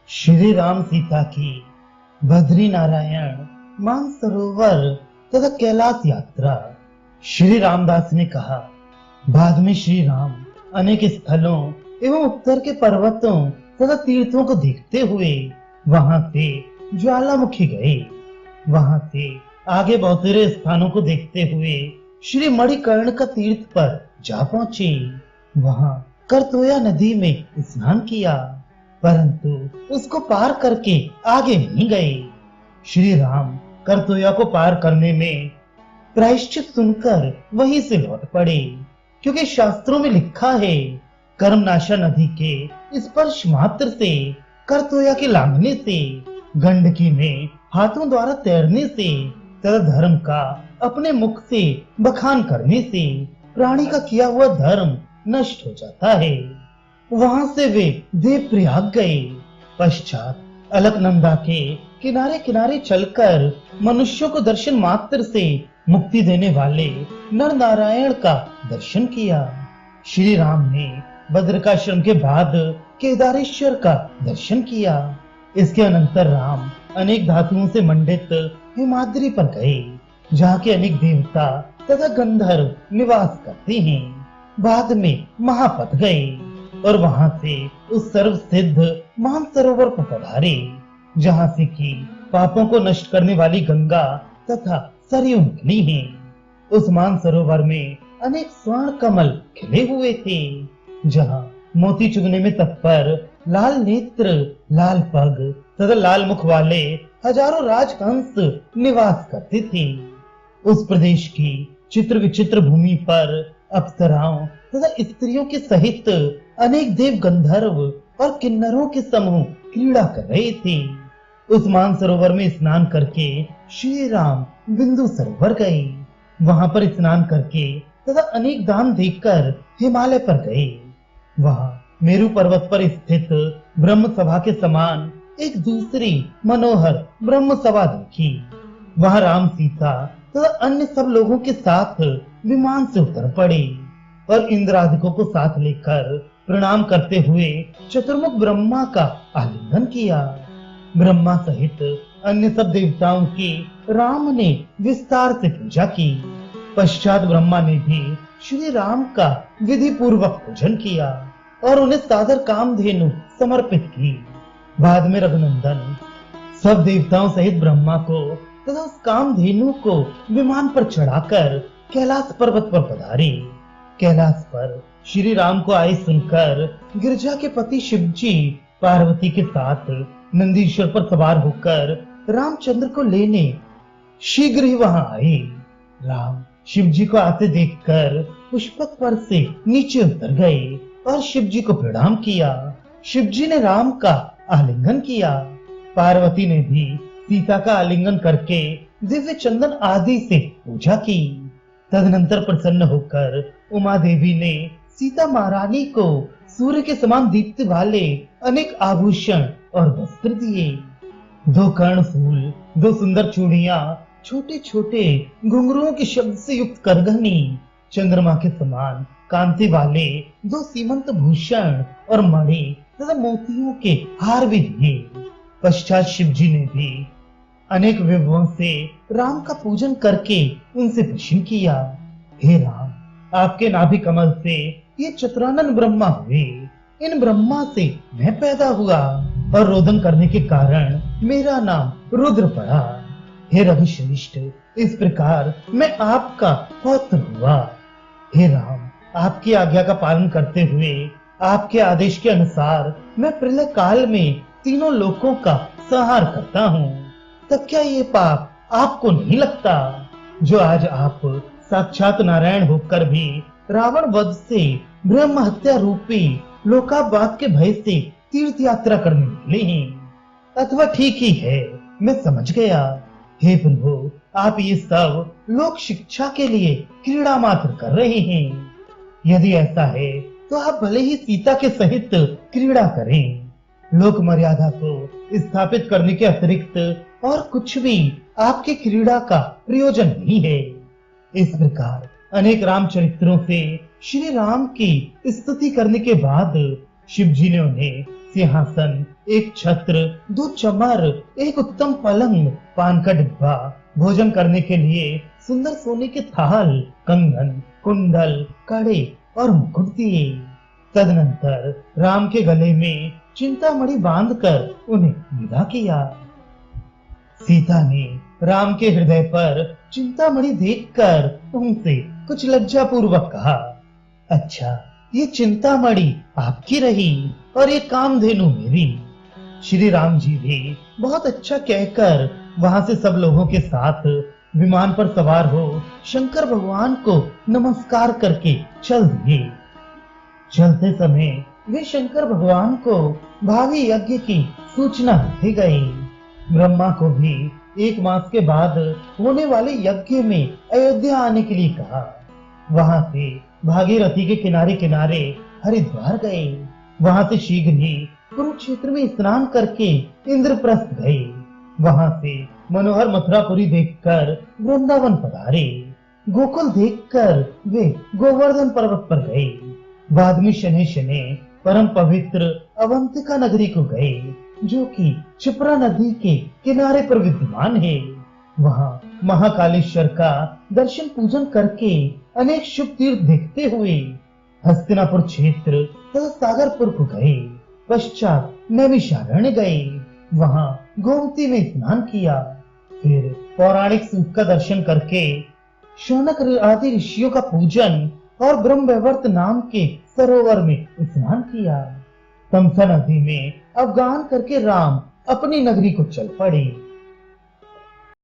श्री राम सीता की बद्री नारायण मानसरोवर तथा कैलाश यात्रा। श्री रामदास ने कहा, बाद में श्री राम अनेक स्थलों एवं उत्तर के पर्वतों तथा तीर्थों को देखते हुए वहां से ज्वालामुखी गए। वहां से आगे बहुतेरे स्थानों को देखते हुए श्री मणिकर्ण का तीर्थ पर जा पहुंचे। वहां करतोया नदी में स्नान किया, परंतु उसको पार करके आगे नहीं गए। श्री राम करतोया को पार करने में प्रायश्चित सुनकर वहीं से लौट पड़े, क्योंकि शास्त्रों में लिखा है, कर्मनाशा नदी के स्पर्श मात्र से, करतोया के लांघने से, गंडकी में हाथों द्वारा तैरने से तथा धर्म का अपने मुख से बखान करने से प्राणी का किया हुआ धर्म नष्ट हो जाता है। वहां से वे देवप्रयाग गए। पश्चात अलकनंदा के किनारे किनारे चलकर मनुष्यों को दर्शन मात्र से मुक्ति देने वाले नर नारायण का दर्शन किया। श्री राम ने बद्रिकाश्रम के बाद केदारेश्वर का दर्शन किया। इसके अनंतर राम अनेक धातुओं से मंडित हिमाद्री पर गए, जहाँ के अनेक देवता तथा गंधर्व निवास करते हैं। बाद में महापथ गए और वहां से उस सर्व सिद्ध मानसरोवर को पधारे, जहाँ से कि पापों को नष्ट करने वाली गंगा तथा सरयू निकली हैं। उस मानसरोवर में अनेक स्वर्ण कमल खिले हुए थे, जहाँ मोती चुगने में तत्पर लाल नेत्र, लाल पग तथा लाल मुख वाले हजारों राजहंस निवास करते थे। उस प्रदेश की चित्र विचित्र भूमि पर अप्सराओं तथा स्त्रियों के सहित अनेक देव गंधर्व और किन्नरों के समूह क्रीड़ा कर रहे थे। उस मानसरोवर में स्नान करके श्री राम बिंदु सरोवर गए। वहां पर स्नान करके तथा अनेक दान देकर हिमालय पर गए। वहां मेरु पर्वत पर स्थित ब्रह्म सभा के समान एक दूसरी मनोहर ब्रह्म सभा देखी। वहां राम, सीता तथा अन्य सब लोगों के साथ विमान से उतर पड़े और इंद्रादिकों को साथ लेकर प्रणाम करते हुए चतुर्मुख ब्रह्मा का आलिंगन किया। ब्रह्मा सहित अन्य सब देवताओं की राम ने विस्तार से पूजा की। पश्चात ब्रह्मा ने भी श्री राम का विधि पूर्वक पूजन किया और उन्हें सादर कामधेनु समर्पित की। बाद में रघुनंदन सब देवताओं सहित ब्रह्मा को तथा उस कामधेनु को विमान पर चढ़ाकर कैलाश पर्वत पर पधारे। कैलाश पर श्री राम को आए सुनकर गिरजा के पति शिव जी पार्वती के साथ नंदीश्वर पर सवार होकर रामचंद्र को लेने शीघ्र ही वहां आए। राम शिव जी को आते देखकर पुष्पक पर से नीचे उतर गए और शिव जी को प्रणाम किया। शिव जी ने राम का आलिंगन किया। पार्वती ने भी सीता का आलिंगन करके दिव्य चंदन आदि से पूजा की। तदनंतर प्रसन्न होकर उमा देवी ने सीता महारानी को सूर्य के समान दीप्ति वाले अनेक आभूषण और वस्त्र दिए। 2 कर्ण फूल, 2 सुंदर चूड़ियां, छोटे छोटे घुंघरुओं के शब्द से युक्त करघनी, चंद्रमा के समान कांति वाले 2 सीमंत भूषण और मणि तथा मोतियों के हार भी दिए। पश्चात शिव जी ने भी अनेक विभवों से राम का पूजन करके उनसे प्रश्न किया, हे राम, आपके नाभि कमल से ये चतुरानन ब्रह्मा हुए। इन ब्रह्मा से मैं पैदा हुआ और रोदन करने के कारण मेरा नाम रुद्र पड़ा। हे रघुश्रेष्ठ, इस प्रकार मैं आपका पौत्र हुआ। हे राम, आपकी आज्ञा का पालन करते हुए आपके आदेश के अनुसार मैं प्रलय काल में तीनों लोकों का संहार करता हूँ। तब क्या ये पाप आपको नहीं लगता, जो आज आप साक्षात नारायण होकर भी रावण वध से ब्रह्म हत्या रूपी लोकाबाद के भय से तीर्थ यात्रा करने निकले हैं? अथवा ठीक ही है, मैं समझ गया। हे प्रभु, आप ये सब लोक शिक्षा के लिए क्रीड़ा मात्र कर रहे हैं। यदि ऐसा है तो आप भले ही सीता के सहित क्रीड़ा करें। लोक मर्यादा को स्थापित करने के अतिरिक्त और कुछ भी आपके क्रीड़ा का प्रयोजन नहीं है। इस प्रकार अनेक राम चरित्रों से श्री राम की स्तुति करने के बाद शिव जी ने उन्हें सिंहासन, एक छत्र, 2 चमर, एक उत्तम पलंग, पान का डिब्बा, भोजन करने के लिए सुंदर सोने के थाल, कंगन, कुंडल, कड़े और मुकुट दिए। तदनंतर राम के गले में चिंतामणि बांधकर उन्हें विदा किया। सीता ने राम के हृदय पर चिंतामणि देखकर उनसे कुछ लज्जा पूर्वक कहा, अच्छा, ये चिंतामणि आपकी रही और ये कामधेनु मेरी। श्री राम जी भी बहुत अच्छा कहकर वहां से सब लोगों के साथ विमान पर सवार हो शंकर भगवान को नमस्कार करके चल दिए। चलते समय वे शंकर भगवान को भावी यज्ञ की सूचना देते गए। ब्रह्मा को भी 1 मास के बाद होने वाले यज्ञ में अयोध्या आने के लिए कहा। वहां से भागीरथी के किनारे किनारे हरिद्वार गए। वहां से शीघ्र ही कुरुक्षेत्र में स्नान करके इंद्रप्रस्थ गए। वहां से मनोहर मथुरापुरी देखकर वृंदावन पधारे। गोकुल देखकर वे गोवर्धन पर्वत पर गए। बाद में शनि शनि परम पवित्र अवंतिका नगरी को गए, जो कि क्षिप्रा नदी के किनारे पर विद्यमान है। वहां महाकालेश्वर का दर्शन पूजन करके अनेक शुभ तीर्थ देखते हुए हस्तिनापुर क्षेत्र तथा सागरपुर को गए। पश्चात नैमिषारण्य गए। वहां गोमती में स्नान किया। फिर पौराणिक सूत का दर्शन करके शौनक आदि ऋषियों का पूजन और ब्रह्मवैवर्त नाम के सरोवर में स्नान किया। तमसा नदी में अवगाहन करके राम अपनी नगरी को चल पड़े।